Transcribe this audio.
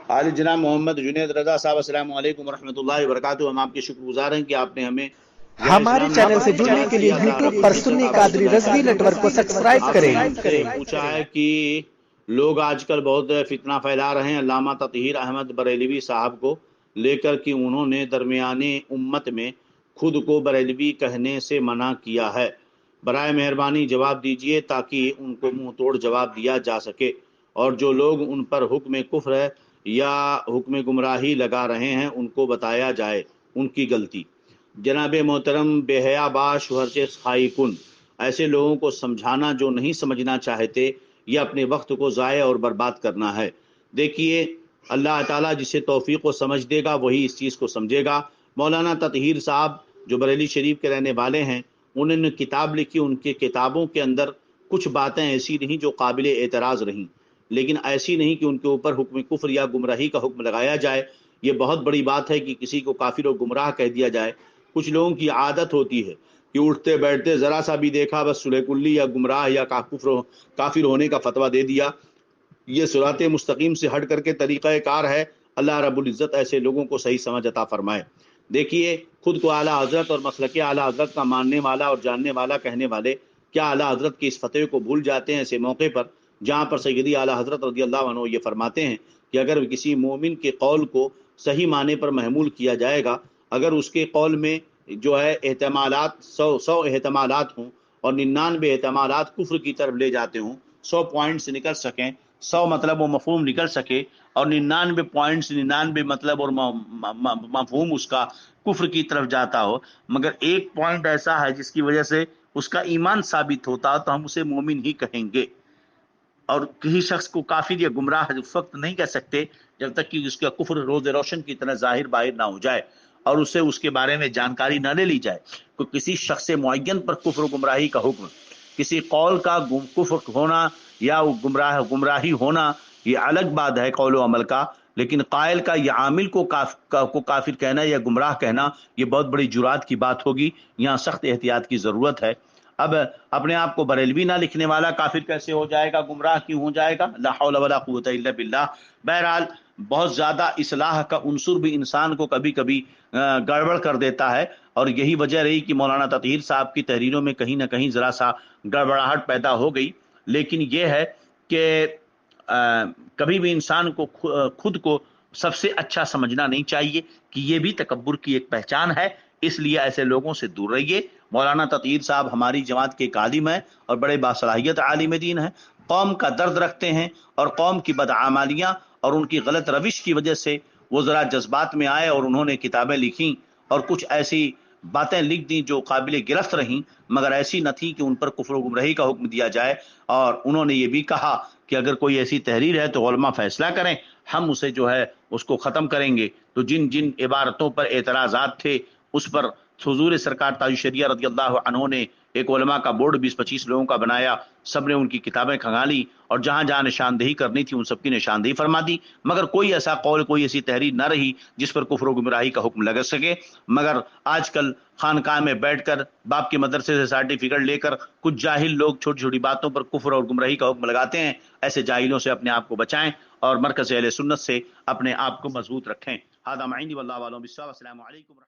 عالی جناب محمد جنید رضا صاحب، السلام علیکم ورحمۃ اللہ وبرکاتہ۔ ہم آپ کے شکر گزار ہیں کہ آپ نے ہمیں ہمارے چینل سے جڑنے کے لیے یوٹیوب پر سنی قادری رضوی نیٹ ورک کو سبسکرائب کریں۔ آپ سے پوچھا ہے کہ لوگ آج کل بہت فتنہ پھیلا رہے ہیں علامہ تطہیر احمد بریلوی صاحب کو لے کر کہ انہوں نے درمیانے امت میں خود کو بریلوی کہنے سے منع کیا ہے۔ برائے مہربانی جواب دیجیے تاکہ ان کو منہ توڑ جواب دیا جا سکے، اور جو لوگ ان پر حکم کفر یا حکم گمراہی لگا رہے ہیں ان کو بتایا جائے ان کی غلطی۔ جناب محترم بے حیا باش ہرچے خائی کن، ایسے لوگوں کو سمجھانا جو نہیں سمجھنا چاہتے، یہ اپنے وقت کو ضائع اور برباد کرنا ہے۔ دیکھیے، اللہ تعالیٰ جسے توفیق و سمجھ دے گا وہی اس چیز کو سمجھے گا۔ مولانا تطہیر صاحب جو بریلی شریف کے رہنے والے ہیں، انہوں نے کتاب لکھی، ان کے کتابوں کے اندر کچھ باتیں ایسی رہیں جو قابل اعتراض رہیں، لیکن ایسی نہیں کہ ان کے اوپر حکم کفر یا گمراہی کا حکم لگایا جائے۔ یہ بہت بڑی بات ہے کہ کسی کو کافر و گمراہ کہہ دیا جائے۔ کچھ لوگوں کی عادت ہوتی ہے کہ اٹھتے بیٹھتے ذرا سا بھی دیکھا بس سلح کلی یا گمراہ یا کافر ہونے کا فتویٰ دے دیا۔ یہ صراط مستقیم سے ہٹ کر کے طریقہ کار ہے۔ اللہ رب العزت ایسے لوگوں کو صحیح سمجھ عطا فرمائے۔ دیکھیے، خود کو اعلیٰ حضرت اور مسلک اعلیٰ حضرت کا ماننے والا اور جاننے والا کہنے والے کیا اعلیٰ حضرت کے اس فتوے کو بھول جاتے ہیں ایسے موقع پر جہاں پر سیدی اعلیٰ حضرت رضی اللہ عنہ یہ فرماتے ہیں کہ اگر کسی مومن کے قول کو صحیح معنی پر محمول کیا جائے گا، اگر اس کے قول میں جو ہے احتمالات 100 احتمالات ہوں اور 99 احتمالات کفر کی طرف لے جاتے ہوں، 100 پوائنٹس نکل سکیں، 100 مطلب و مفہوم نکل سکے، اور 99 پوائنٹس 99 مطلب اور مفہوم اس کا کفر کی طرف جاتا ہو، مگر ایک پوائنٹ ایسا ہے جس کی وجہ سے اس کا ایمان ثابت ہوتا ہے، تو ہم اسے مومن ہی کہیں گے۔ اور کسی شخص کو کافر یا گمراہ اس وقت نہیں کہہ سکتے جب تک کہ اس کا کفر روز روشن کی طرح ظاہر باہر نہ ہو جائے اور اسے اس کے بارے میں جانکاری نہ لے لی جائے۔ کسی شخص معین پر کفر و گمراہی کا حکم، کسی قول کا کفر ہونا یا گمراہی ہونا یہ الگ بات ہے قول و عمل کا، لیکن قائل کا یا عامل کو کافر کہنا یا گمراہ کہنا یہ بہت بڑی جرات کی بات ہوگی۔ یہاں سخت احتیاط کی ضرورت ہے۔ اب اپنے آپ کو بریلوی نہ لکھنے والا کافر کیسے ہو جائے گا، گمراہ کیوں ہو جائے گا؟ لا حول ولا قوت الا باللہ۔ بہرحال بہت زیادہ اصلاح کا عنصر بھی انسان کو کبھی کبھی گڑبڑ کر دیتا ہے، اور یہی وجہ رہی کہ مولانا تطہیر صاحب کی تحریروں میں کہیں نہ کہیں ذرا سا گڑبڑاہٹ پیدا ہو گئی۔ لیکن یہ ہے کہ کبھی بھی انسان کو خود کو سب سے اچھا سمجھنا نہیں چاہیے، کہ یہ بھی تکبر کی ایک پہچان ہے۔ اس لیے ایسے لوگوں سے دور رہیے۔ مولانا تطہیر صاحب ہماری جماعت کے ایک عالم ہیں اور بڑے باصلاحیت عالم دین ہیں، قوم کا درد رکھتے ہیں، اور قوم کی بدعمالیاں اور ان کی غلط روش کی وجہ سے وہ ذرا جذبات میں آئے اور انہوں نے کتابیں لکھیں اور کچھ ایسی باتیں لکھ دیں جو قابل گرفت رہیں، مگر ایسی نہ تھی کہ ان پر کفر و گمراہی کا حکم دیا جائے۔ اور انہوں نے یہ بھی کہا کہ اگر کوئی ایسی تحریر ہے تو علماء فیصلہ کریں، ہم اسے جو ہے اس کو ختم کریں گے۔ تو جن جن عبارتوں پر اعتراضات تھے اس پر حضور سرکار تاج الشریعہ رضی اللہ عنہ نے ایک علماء کا بورڈ 20-25 لوگوں کا بنایا، سب نے ان کی کتابیں کھنگالی اور جہاں جہاں نشاندہی کرنی تھی ان سب کی نشاندہی فرما دی، مگر کوئی ایسا قول، کوئی ایسی تحریر نہ رہی جس پر کفر و گمراہی کا حکم لگ سکے۔ مگر آج کل خانقاہ میں بیٹھ کر باپ کے مدرسے سے سرٹیفکیٹ لے کر کچھ جاہل لوگ چھوٹی چھوٹی باتوں پر کفر اور گمراہی کا حکم لگاتے ہیں۔ ایسے جاہلوں سے اپنے آپ کو بچائیں اور مرکز اہل سنت سے اپنے آپ کو مضبوط رکھیں۔ ھذا ما عندی واللہ اعلم بالصواب۔ السلام علیکم۔